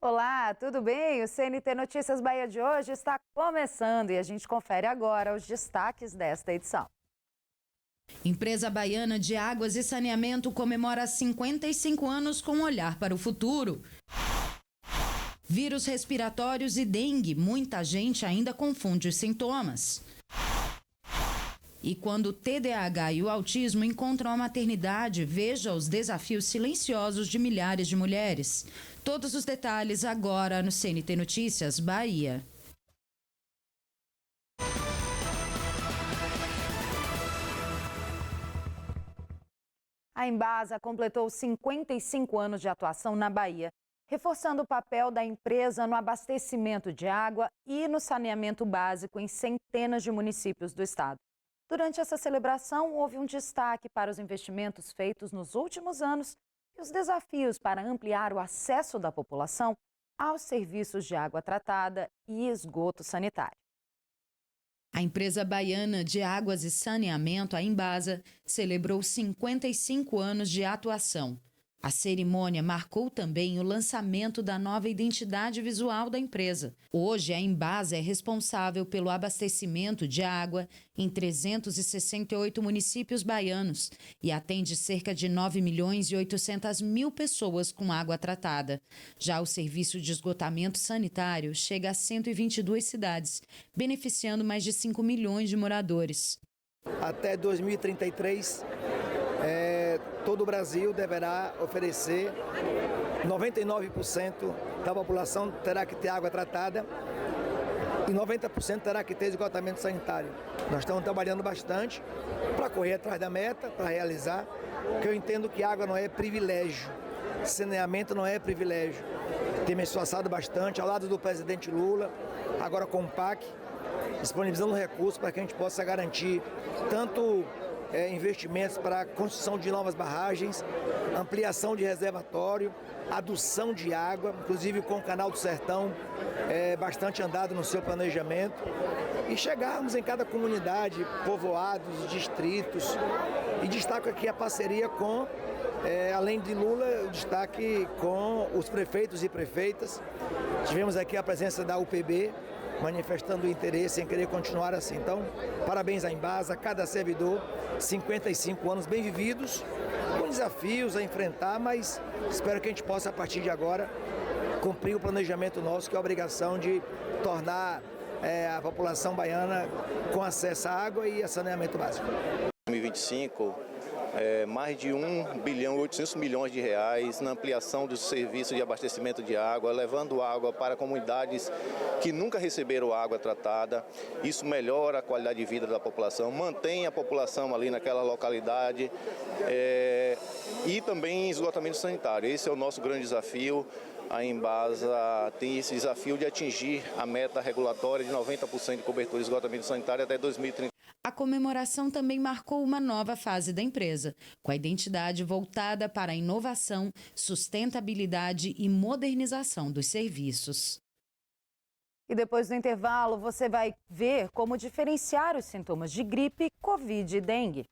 Olá, tudo bem? O CNT Notícias Bahia de hoje está começando e a gente confere agora os destaques desta edição. Empresa Baiana de Águas e Saneamento comemora 55 anos com um olhar para o futuro. Vírus respiratórios e dengue, muita gente ainda confunde os sintomas. E quando o TDAH e o autismo encontram a maternidade, veja os desafios silenciosos de milhares de mulheres. Todos os detalhes agora no CNT Notícias Bahia. A Embasa completou 55 anos de atuação na Bahia, reforçando o papel da empresa no abastecimento de água e no saneamento básico em centenas de municípios do estado. Durante essa celebração, houve um destaque para os investimentos feitos nos últimos anos e os desafios para ampliar o acesso da população aos serviços de água tratada e esgoto sanitário. A empresa baiana de águas e saneamento, a Embasa, celebrou 55 anos de atuação. A cerimônia marcou também o lançamento da nova identidade visual da empresa. Hoje, a Embasa é responsável pelo abastecimento de água em 368 municípios baianos e atende cerca de 9.800.000 pessoas com água tratada. Já o serviço de esgotamento sanitário chega a 122 cidades, beneficiando mais de 5 milhões de moradores. Até 2033, todo o Brasil deverá oferecer 99% da população terá que ter água tratada e 90% terá que ter esgotamento sanitário. Nós estamos trabalhando bastante para correr atrás da meta, para realizar, porque eu entendo que água não é privilégio, saneamento não é privilégio. Tem me esforçado bastante ao lado do presidente Lula, agora com o PAC, disponibilizando recursos para que a gente possa garantir tanto investimentos para a construção de novas barragens, ampliação de reservatório, adução de água, inclusive com o Canal do Sertão bastante andado no seu planejamento, e chegarmos em cada comunidade, povoados, distritos, e destaco aqui a parceria com, além de Lula, o destaque com os prefeitos e prefeitas. Tivemos aqui a presença da UPB, manifestando o interesse em querer continuar assim. Então, parabéns à Embasa, a cada servidor, 55 anos bem vividos, com desafios a enfrentar, mas espero que a gente possa, a partir de agora, cumprir o planejamento nosso, que é a obrigação de tornar a população baiana com acesso à água e a saneamento básico. 2025, mais de 1 bilhão e 800 milhões de reais na ampliação dos serviços de abastecimento de água, levando água para comunidades que nunca receberam água tratada. Isso melhora a qualidade de vida da população, mantém a população ali naquela localidade e também esgotamento sanitário. Esse é o nosso grande desafio. A Embasa tem esse desafio de atingir a meta regulatória de 90% de cobertura de esgotamento sanitário até 2030. A comemoração também marcou uma nova fase da empresa, com a identidade voltada para a inovação, sustentabilidade e modernização dos serviços. E depois do intervalo, você vai ver como diferenciar os sintomas de gripe, Covid e dengue.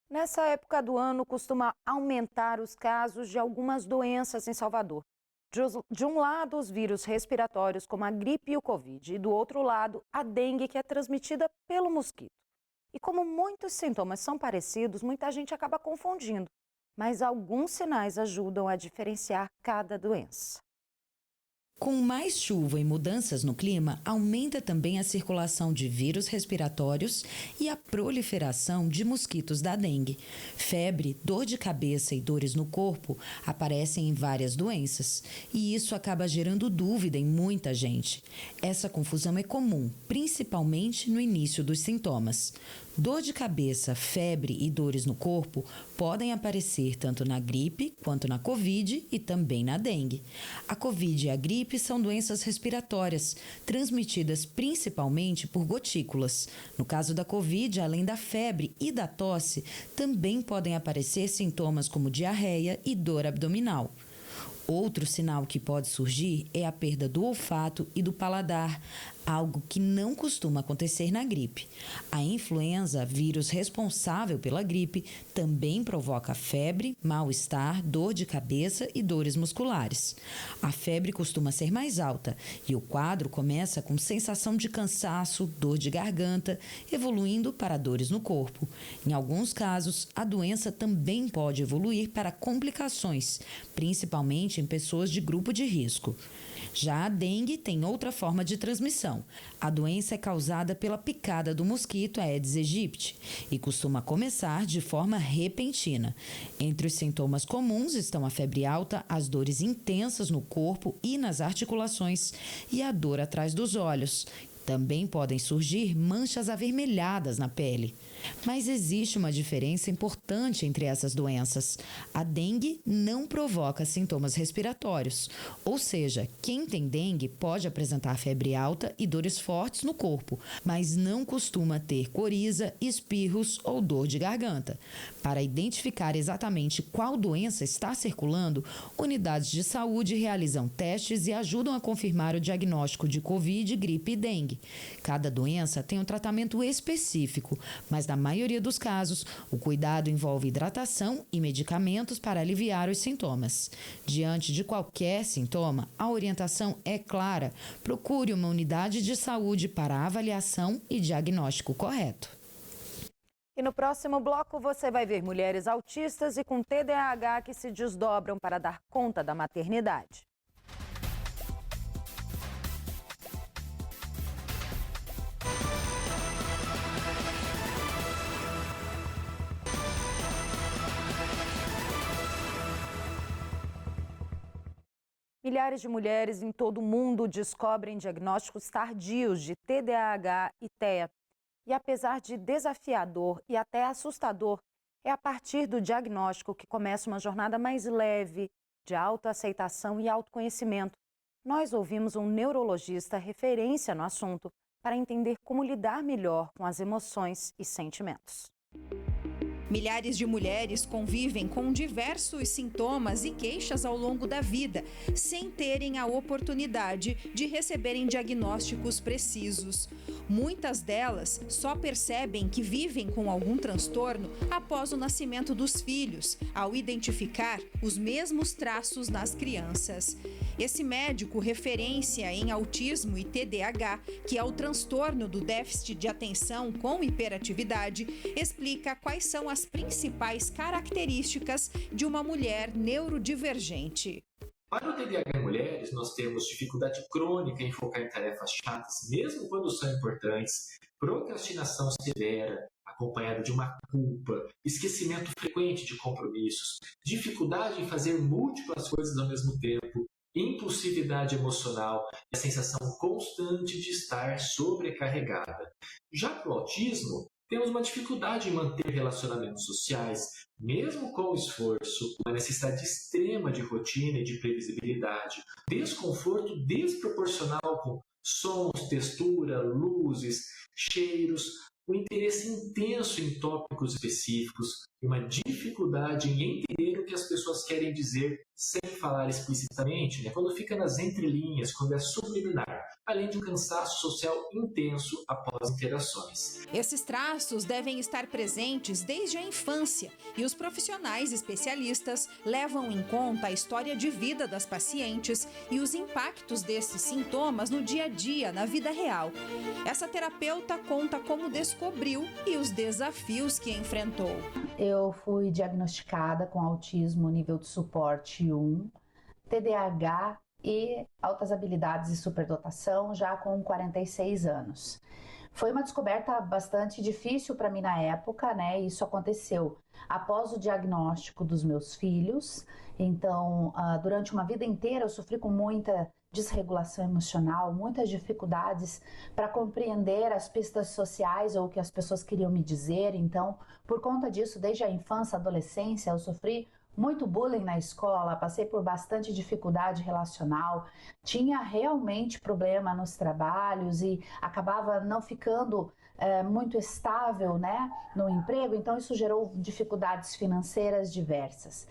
Nessa época do ano, costuma aumentar os casos de algumas doenças em Salvador. De um lado, os vírus respiratórios, como a gripe e o Covid, e do outro lado, a dengue, que é transmitida pelo mosquito. E como muitos sintomas são parecidos, muita gente acaba confundindo, mas alguns sinais ajudam a diferenciar cada doença. Com mais chuva e mudanças no clima, aumenta também a circulação de vírus respiratórios e a proliferação de mosquitos da dengue. Febre, dor de cabeça e dores no corpo aparecem em várias doenças, e isso acaba gerando dúvida em muita gente. Essa confusão é comum, principalmente no início dos sintomas. Dor de cabeça, febre e dores no corpo podem aparecer tanto na gripe quanto na Covid e também na dengue. A Covid e a gripe são doenças respiratórias, transmitidas principalmente por gotículas. No caso da Covid, além da febre e da tosse, também podem aparecer sintomas como diarreia e dor abdominal. Outro sinal que pode surgir é a perda do olfato e do paladar, algo que não costuma acontecer na gripe. A influenza, vírus responsável pela gripe, também provoca febre, mal-estar, dor de cabeça e dores musculares. A febre costuma ser mais alta e o quadro começa com sensação de cansaço, dor de garganta, evoluindo para dores no corpo. Em alguns casos, a doença também pode evoluir para complicações, principalmente em pessoas de grupo de risco. Já a dengue tem outra forma de transmissão. A doença é causada pela picada do mosquito Aedes aegypti e costuma começar de forma repentina. Entre os sintomas comuns estão a febre alta, as dores intensas no corpo e nas articulações e a dor atrás dos olhos. Também podem surgir manchas avermelhadas na pele. Mas existe uma diferença importante entre essas doenças. A dengue não provoca sintomas respiratórios, ou seja, quem tem dengue pode apresentar febre alta e dores fortes no corpo, mas não costuma ter coriza, espirros ou dor de garganta. Para identificar exatamente qual doença está circulando, unidades de saúde realizam testes e ajudam a confirmar o diagnóstico de Covid, gripe e dengue. Cada doença tem um tratamento específico, mas na maioria dos casos, o cuidado envolve hidratação e medicamentos para aliviar os sintomas. Diante de qualquer sintoma, a orientação é clara: procure uma unidade de saúde para avaliação e diagnóstico correto. E no próximo bloco você vai ver mulheres autistas e com TDAH que se desdobram para dar conta da maternidade. Milhares de mulheres em todo o mundo descobrem diagnósticos tardios de TDAH e TEA. E apesar de desafiador e até assustador, é a partir do diagnóstico que começa uma jornada mais leve, de autoaceitação e autoconhecimento. Nós ouvimos um neurologista referência no assunto para entender como lidar melhor com as emoções e sentimentos. Milhares de mulheres convivem com diversos sintomas e queixas ao longo da vida, sem terem a oportunidade de receberem diagnósticos precisos. Muitas delas só percebem que vivem com algum transtorno após o nascimento dos filhos, ao identificar os mesmos traços nas crianças. Esse médico, referência em autismo e TDAH, que é o transtorno do déficit de atenção com hiperatividade, explica quais são as principais características de uma mulher neurodivergente. Para o TDAH em mulheres, nós temos dificuldade crônica em focar em tarefas chatas, mesmo quando são importantes, procrastinação severa, acompanhada de uma culpa, esquecimento frequente de compromissos, dificuldade em fazer múltiplas coisas ao mesmo tempo, impulsividade emocional e a sensação constante de estar sobrecarregada. Já para o autismo, temos uma dificuldade em manter relacionamentos sociais, mesmo com o esforço, uma necessidade extrema de rotina e de previsibilidade, desconforto desproporcional com sons, textura, luzes, cheiros, um interesse intenso em tópicos específicos e uma dificuldade em entender o que as pessoas querem dizer sem falar explicitamente, quando fica nas entrelinhas, quando é subliminar, além de um cansaço social intenso após interações. Esses traços devem estar presentes desde a infância e os profissionais especialistas levam em conta a história de vida das pacientes e os impactos desses sintomas no dia a dia, na vida real. Essa terapeuta conta como descobriu e os desafios que enfrentou. Eu fui diagnosticada com autismo nível de suporte 1, TDAH e altas habilidades e superdotação já com 46 anos. Foi uma descoberta bastante difícil para mim na época, Isso aconteceu após o diagnóstico dos meus filhos. Então, durante uma vida inteira eu sofri com muita desregulação emocional, muitas dificuldades para compreender as pistas sociais ou o que as pessoas queriam me dizer. Então, por conta disso, desde a infância, adolescência, eu sofri muito bullying na escola, passei por bastante dificuldade relacional, tinha realmente problema nos trabalhos e acabava não ficando muito estável, né, no emprego, então isso gerou dificuldades financeiras diversas.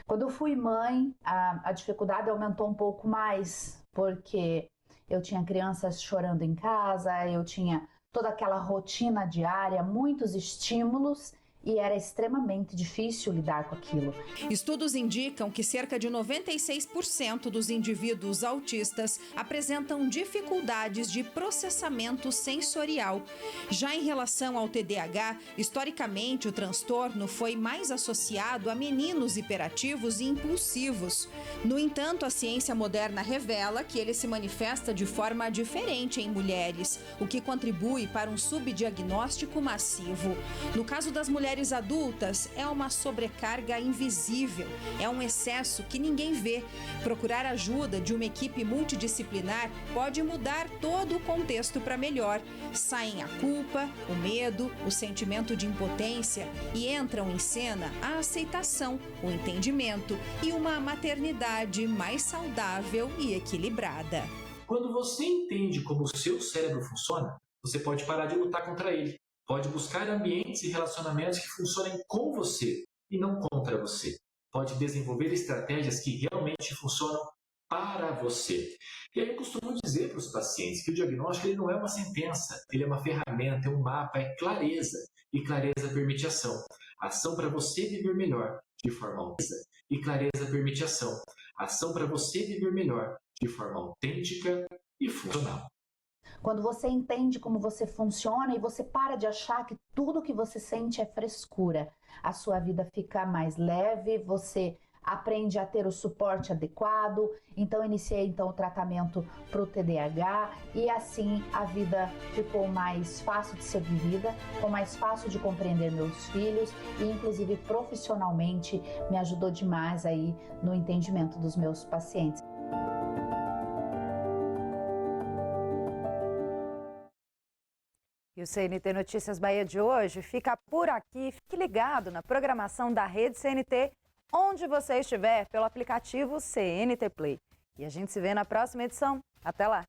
Quando eu fui mãe, a dificuldade aumentou um pouco mais, porque eu tinha crianças chorando em casa, eu tinha toda aquela rotina diária, muitos estímulos, e era extremamente difícil lidar com aquilo. Estudos indicam que cerca de 96% dos indivíduos autistas apresentam dificuldades de processamento sensorial. Já em relação ao TDAH, historicamente o transtorno foi mais associado a meninos hiperativos e impulsivos. No entanto, a ciência moderna revela que ele se manifesta de forma diferente em mulheres, o que contribui para um subdiagnóstico massivo. No caso das mulheres adultas, é uma sobrecarga invisível, é um excesso que ninguém vê. Procurar ajuda de uma equipe multidisciplinar pode mudar todo o contexto para melhor. Saem a culpa, o medo, o sentimento de impotência e entram em cena a aceitação, o entendimento e uma maternidade mais saudável e equilibrada. Quando você entende como o seu cérebro funciona, você pode parar de lutar contra ele. Pode buscar ambientes e relacionamentos que funcionem com você e não contra você. Pode desenvolver estratégias que realmente funcionam para você. E aí eu costumo dizer para os pacientes que o diagnóstico ele não é uma sentença, ele é uma ferramenta, é um mapa, é clareza. E clareza permite ação. Ação para você viver melhor, de forma autêntica. E clareza permite ação. Ação para você viver melhor, de forma autêntica e funcional. Quando você entende como você funciona e você para de achar que tudo que você sente é frescura, a sua vida fica mais leve, você aprende a ter o suporte adequado. Então iniciei o tratamento para o TDAH e assim a vida ficou mais fácil de ser vivida, ficou mais fácil de compreender meus filhos e inclusive profissionalmente me ajudou demais aí no entendimento dos meus pacientes. E o CNT Notícias Bahia de hoje fica por aqui. Fique ligado na programação da Rede CNT, onde você estiver, pelo aplicativo CNT Play. E a gente se vê na próxima edição. Até lá!